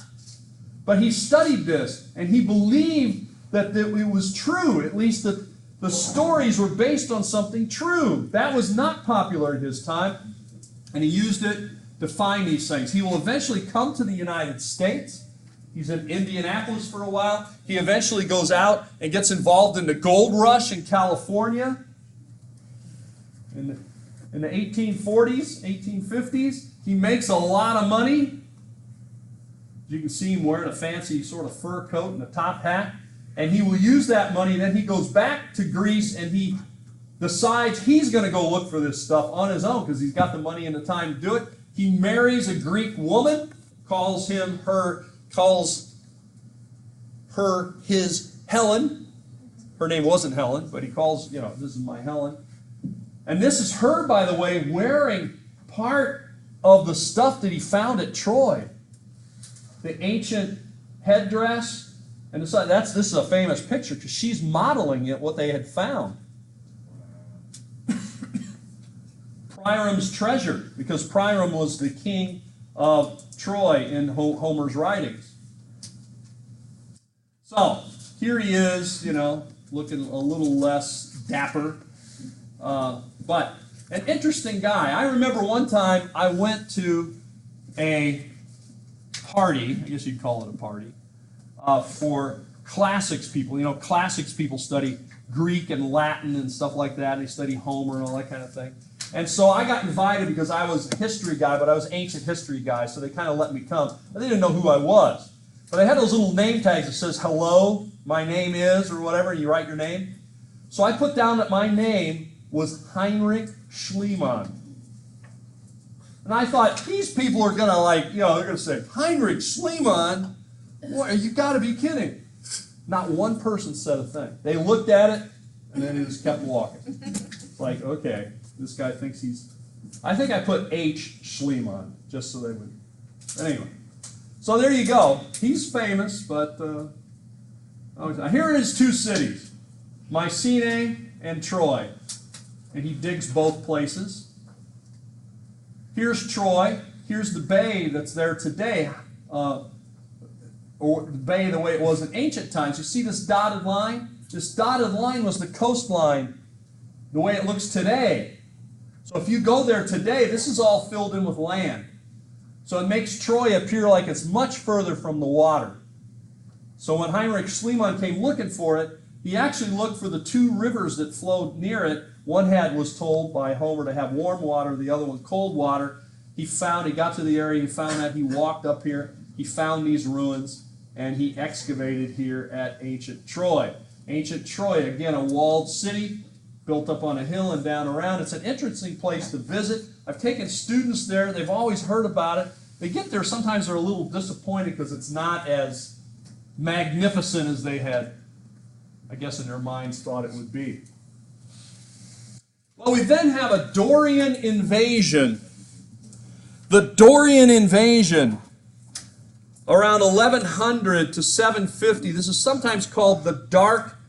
But he studied this, and he believed that it was true, at least that the stories were based on something true. That was not popular in his time, and he used it to find these things. He will eventually come to the United States. He's in Indianapolis for a while. He eventually goes out and gets involved in the gold rush in California. In the 1840s, 1850s, he makes a lot of money. You can see him wearing a fancy sort of fur coat and a top hat. And he will use that money, and then he goes back to Greece, and he decides he's going to go look for this stuff on his own because he's got the money and the time to do it. He marries a Greek woman, calls her his Helen. Her name wasn't Helen, but he calls, this is my Helen. And this is her, by the way, wearing part of the stuff that he found at Troy. The ancient headdress. And this is a famous picture because she's modeling it, what they had found. Priam's treasure, because Priam was the king of Troy in Homer's writings. So, here he is, looking a little less dapper. But an interesting guy. I remember one time I went to a party, I guess you'd call it a party, for classics people. Classics people study Greek and Latin and stuff like that. They study Homer and all that kind of thing. And so I got invited because I was a history guy, but I was an ancient history guy, so they kind of let me come. But they didn't know who I was. But they had those little name tags that says, hello, my name is, or whatever, and you write your name. So I put down that my name was Heinrich Schliemann. And I thought, these people are going to they're going to say, Heinrich Schliemann? Boy, you got to be kidding. Not one person said a thing. They looked at it, and then they just kept walking. Like, okay, this guy thinks he's... I think I put H. Schliemann, just so they would... Anyway. So there you go. He's famous, but... here are his two cities, Mycenae and Troy. And he digs both places. Here's Troy. Here's the bay that's there today. Or the bay the way it was in ancient times. You see this dotted line? This dotted line was the coastline, the way it looks today. So if you go there today, this is all filled in with land. So it makes Troy appear like it's much further from the water. So when Heinrich Schliemann came looking for it, he actually looked for the two rivers that flowed near it. One was told by Homer to have warm water, the other one cold water. He got to the area, he found that, he walked up here, he found these ruins, and he excavated here at ancient Troy. Ancient Troy, again, a walled city, built up on a hill and down around. It's an interesting place to visit. I've taken students there. They've always heard about it. They get there, sometimes they're a little disappointed because it's not as magnificent as they had, I guess in their minds, thought it would be. Well, we then have a Dorian invasion. The Dorian invasion, around 1100 to 750, this is sometimes called the Dark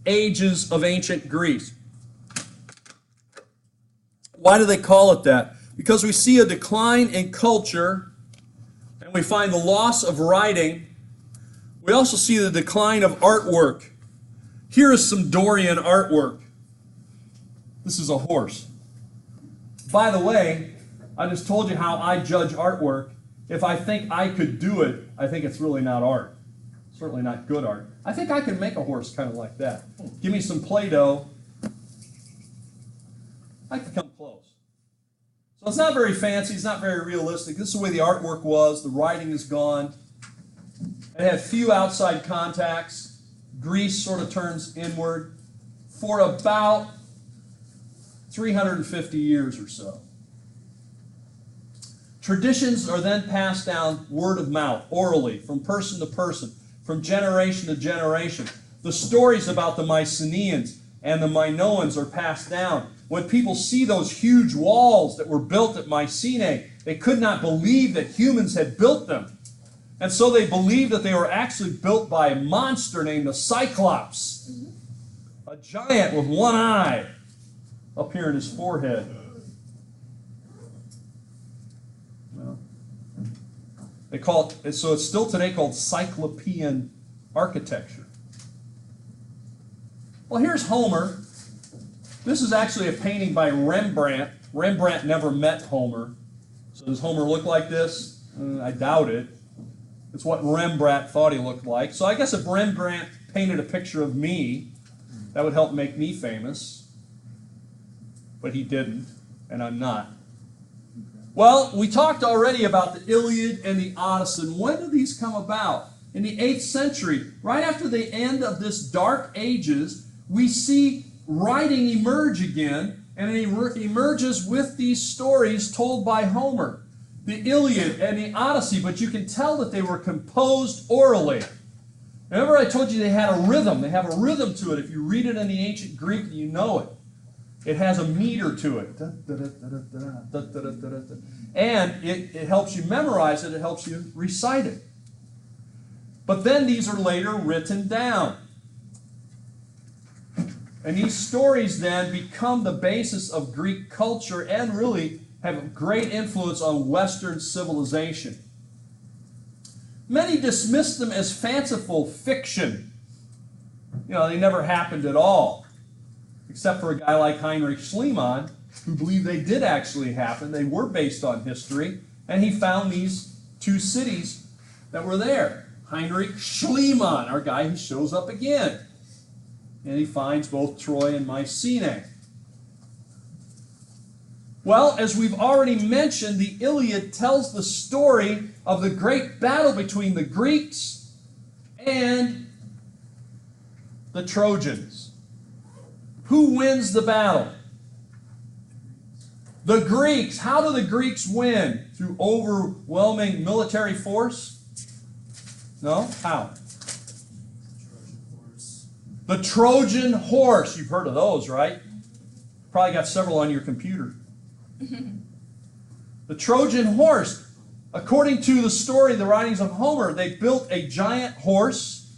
Ages of ancient Greece. Why do they call it that? Because we see a decline in culture, and we find the loss of writing. We also see the decline of artwork. Here is some Dorian artwork. This is a horse. By the way, I just told you how I judge artwork. If I think I could do it, I think it's really not art. Certainly not good art. I think I can make a horse kind of like that. Give me some Play-Doh, I can come close. So it's not very fancy, it's not very realistic. This is the way the artwork was, the writing is gone. It had few outside contacts. Greece sort of turns inward for about 350 years or so. Traditions are then passed down word of mouth, orally, from person to person, from generation to generation. The stories about the Mycenaeans and the Minoans are passed down. When people see those huge walls that were built at Mycenae, they could not believe that humans had built them. And so they believed that they were actually built by a monster named the Cyclops, a giant with one eye up here in his forehead. Well, they call it, so it's still today called Cyclopean architecture. Well, here's Homer. This is actually a painting by Rembrandt. Rembrandt never met Homer. So does Homer look like this? I doubt it. It's what Rembrandt thought he looked like. So I guess if Rembrandt painted a picture of me, that would help make me famous. But he didn't, and I'm not. Well, we talked already about the Iliad and the Odyssey. When did these come about? In the 8th century, right after the end of this Dark Ages, we see writing emerge again, and it emerges with these stories told by Homer, the Iliad and the Odyssey, but you can tell that they were composed orally. Remember I told you they had a rhythm. They have a rhythm to it. If you read it in the ancient Greek, you know it. It has a meter to it. And it helps you memorize it. It helps you recite it. But then these are later written down. And these stories then become the basis of Greek culture and really have a great influence on Western civilization. Many dismiss them as fanciful fiction. You know, they never happened at all. Except for a guy like Heinrich Schliemann, who believed they did actually happen. They were based on history. And he found these two cities that were there. Heinrich Schliemann, our guy who shows up again. And he finds both Troy and Mycenae. Well, as we've already mentioned, the Iliad tells the story of the great battle between the Greeks and the Trojans. Who wins the battle? The Greeks. How do the Greeks win? Through overwhelming military force? No? How? The Trojan horse. You've heard of those, right? Probably got several on your computer. The Trojan horse. According to the story, the writings of Homer, they built a giant horse.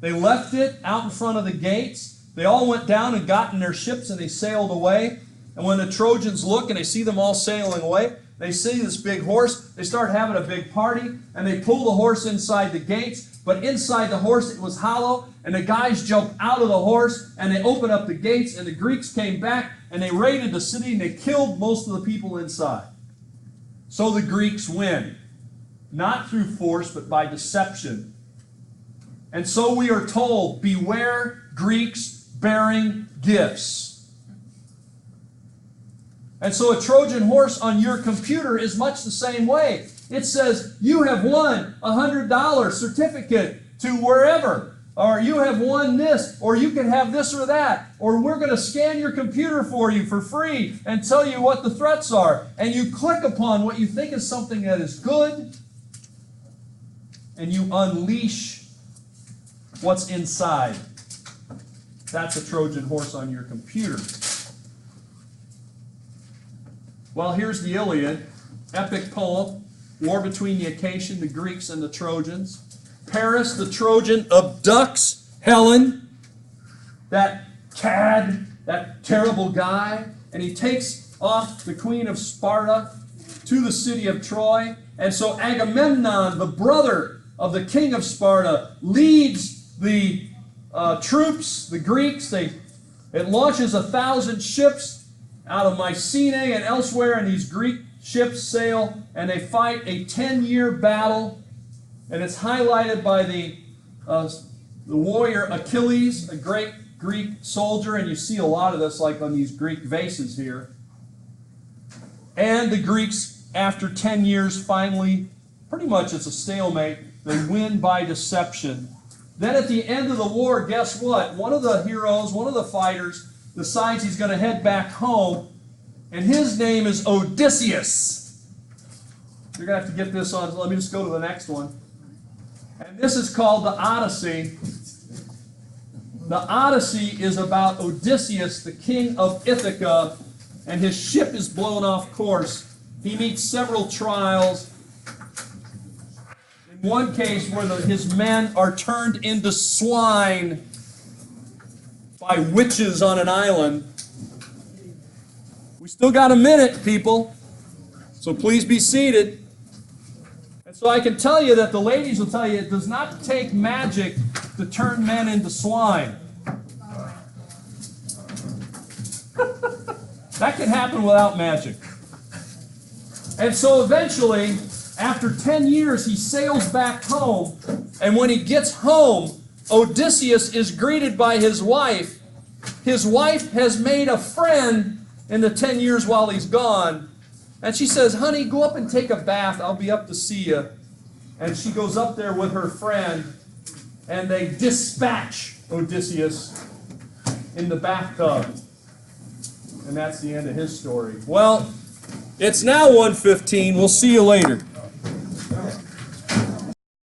They left it out in front of the gates. They all went down and got in their ships and they sailed away. And when the Trojans look and they see them all sailing away, they see this big horse. They start having a big party and they pull the horse inside the gates. But inside the horse, it was hollow, and the guys jumped out of the horse, and they opened up the gates, and the Greeks came back, and they raided the city, and they killed most of the people inside. So the Greeks win, not through force, but by deception. And so we are told, beware Greeks bearing gifts. And so a Trojan horse on your computer is much the same way. It says, you have won a $100 certificate to wherever, or you have won this, or you can have this or that, or we're going to scan your computer for you for free and tell you what the threats are. And you click upon what you think is something that is good, and you unleash what's inside. That's a Trojan horse on your computer. Well, here's the Iliad, epic poem. War between the Achaeans, the Greeks, and the Trojans. Paris, the Trojan, abducts Helen, that cad, that terrible guy, and he takes off the queen of Sparta to the city of Troy. And so Agamemnon, the brother of the king of Sparta, leads the troops, the Greeks. It launches 1,000 ships out of Mycenae and elsewhere, and these Greek ships sail, and they fight a 10-year battle, and it's highlighted by the warrior Achilles, a great Greek soldier, and you see a lot of this like on these Greek vases here. And the Greeks, after 10 years, finally, pretty much it's a stalemate, they win by deception. Then at the end of the war, guess what? One of the heroes, one of the fighters, decides he's going to head back home, and his name is Odysseus. You're going to have to get this on. Let me just go to the next one. And this is called the Odyssey. The Odyssey is about Odysseus, the king of Ithaca, and his ship is blown off course. He meets several trials. In one case where his men are turned into swine by witches on an island. We still got a minute, people, so please be seated. And so I can tell you that the ladies will tell you it does not take magic to turn men into swine. That can happen without magic. And so eventually, after 10 years, he sails back home. And when he gets home, Odysseus is greeted by his wife. His wife has made a friend in the 10 years while he's gone. And she says, honey, go up and take a bath. I'll be up to see you. And she goes up there with her friend, and they dispatch Odysseus in the bathtub. And that's the end of his story. Well, it's now 1:15. We'll see you later.